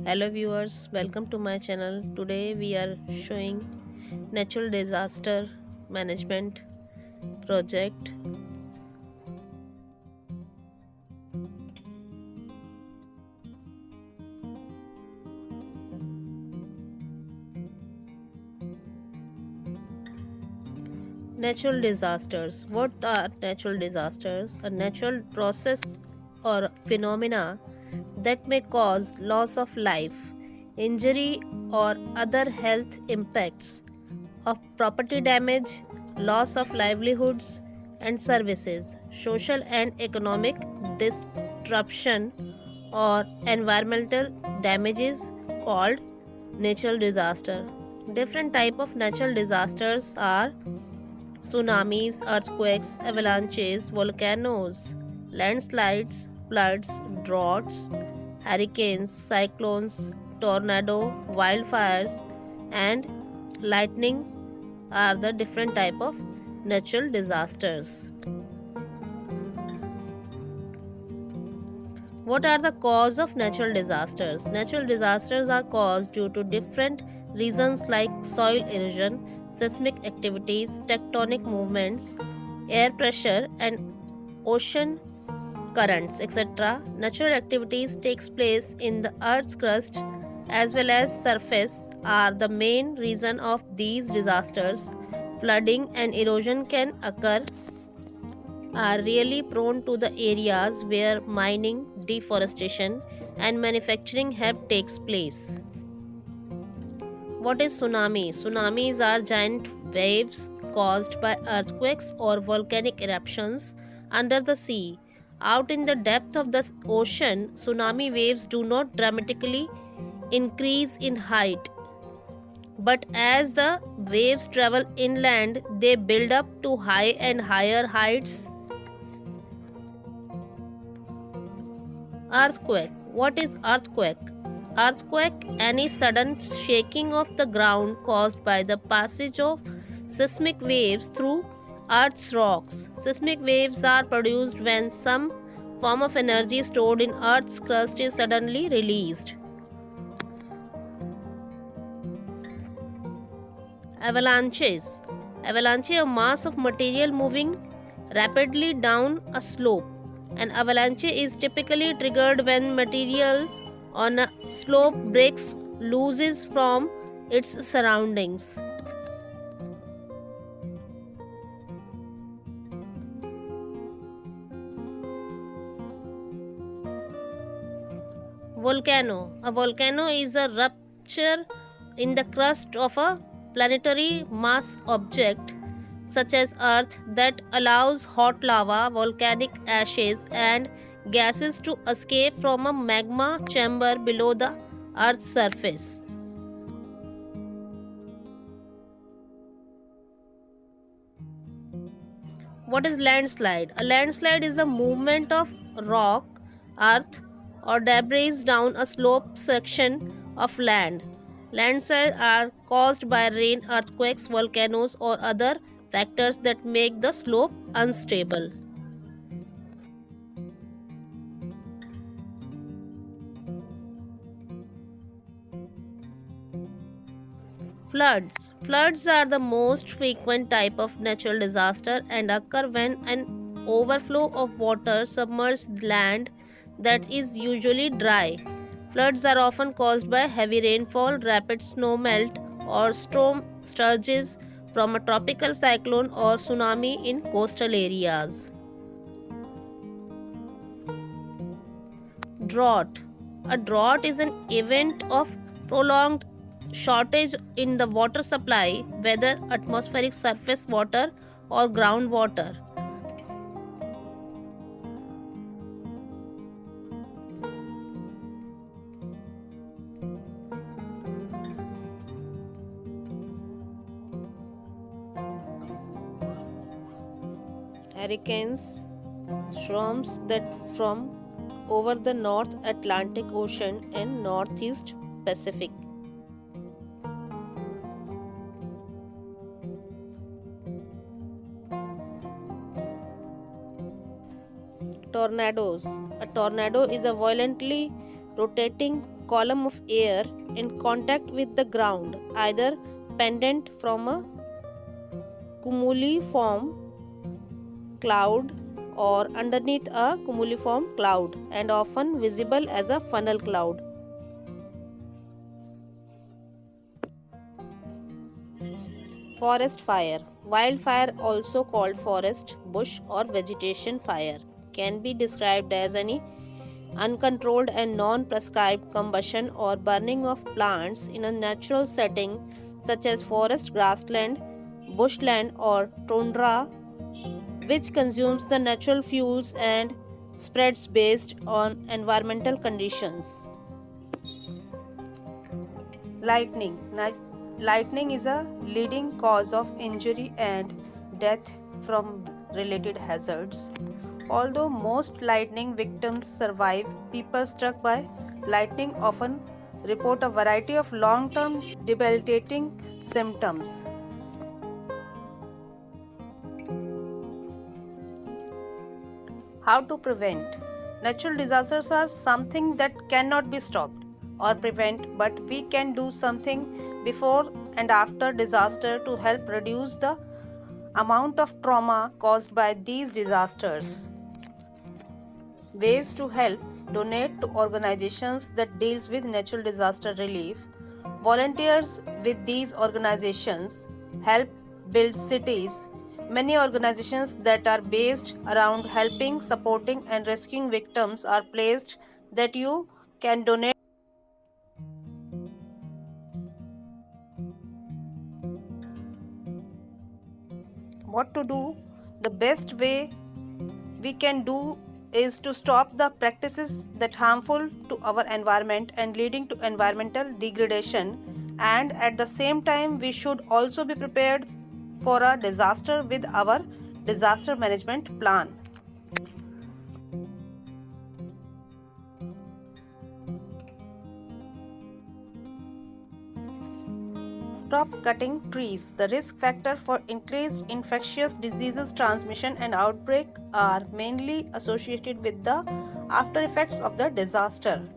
Hello viewers, welcome to my channel. Today we are showing natural disaster management project. Natural disasters. What are natural disasters? A natural process or phenomena that may cause loss of life, injury or other health impacts of property damage, loss of livelihoods and services, social and economic disruption, or environmental damages called natural disaster. Different type of natural disasters are tsunamis, earthquakes, avalanches, volcanoes, landslides, floods, droughts, hurricanes, cyclones, tornado, wildfires, and lightning are the different type of natural disasters. What are the cause of natural disasters? Natural disasters are caused due to different reasons like soil erosion, seismic activities, tectonic movements, air pressure and ocean currents, etc. Natural activities takes place in the earth's crust as well as surface are the main reason of these disasters. Flooding and erosion can occur are really prone to the areas where mining, deforestation, and manufacturing have takes place. What is tsunami? Tsunamis are giant waves caused by earthquakes or volcanic eruptions under the sea. Out in the depth of the ocean, tsunami waves do not dramatically increase in height, but as the waves travel inland, they build up to high and higher heights. Earthquake. What is earthquake? Earthquake, any sudden shaking of the ground caused by the passage of seismic waves through Earth's rocks. Seismic waves are produced when some form of energy stored in Earth's crust is suddenly released. Avalanches. Avalanche, a mass of material moving rapidly down a slope. An avalanche is typically triggered when material on a slope breaks looses from its surroundings. Volcano. A volcano is a rupture in the crust of a planetary mass object such as Earth that allows hot lava, volcanic ashes, and gases to escape from a magma chamber below the Earth's surface. What is landslide? A landslide is the movement of rock, earth, or debris down a slope section of land. Landslides are caused by rain, earthquakes, volcanoes, or other factors that make the slope unstable. Floods. Floods are the most frequent type of natural disaster and occur when an overflow of water submerges land that is usually dry. Floods are often caused by heavy rainfall, rapid snow melt, or storm surges from a tropical cyclone or tsunami in coastal areas. Drought. A drought is an event of prolonged shortage in the water supply, whether atmospheric surface water or groundwater. Hurricanes, storms that from over the North Atlantic Ocean and Northeast Pacific. Tornadoes. A tornado is a violently rotating column of air in contact with the ground, either pendant from a cumuliform cloud or underneath a cumuliform cloud, and often visible as a funnel cloud. Forest fire. Wildfire, also called forest, bush, or vegetation fire, can be described as any uncontrolled and non prescribed combustion or burning of plants in a natural setting such as forest, grassland, bushland, or tundra, which consumes the natural fuels and spreads based on environmental conditions. Lightning. Lightning is a leading cause of injury and death from related hazards. Although most lightning victims survive, people struck by lightning often report a variety of long term debilitating symptoms. How to prevent? Natural disasters are something that cannot be stopped or prevent, but we can do something before and after disaster to help reduce the amount of trauma caused by these disasters. Ways to help: donate to organizations that deals with natural disaster relief. Volunteers with these organizations help build cities. Many organizations that are based around helping, supporting and rescuing victims are placed that you can donate. What to do? The best way we can do is to stop the practices that harmful to our environment and leading to environmental degradation, and at the same time we should also be prepared for a disaster with our disaster management plan. Stop cutting trees. The risk factor for increased infectious diseases transmission and outbreak are mainly associated with the after effects of the disaster.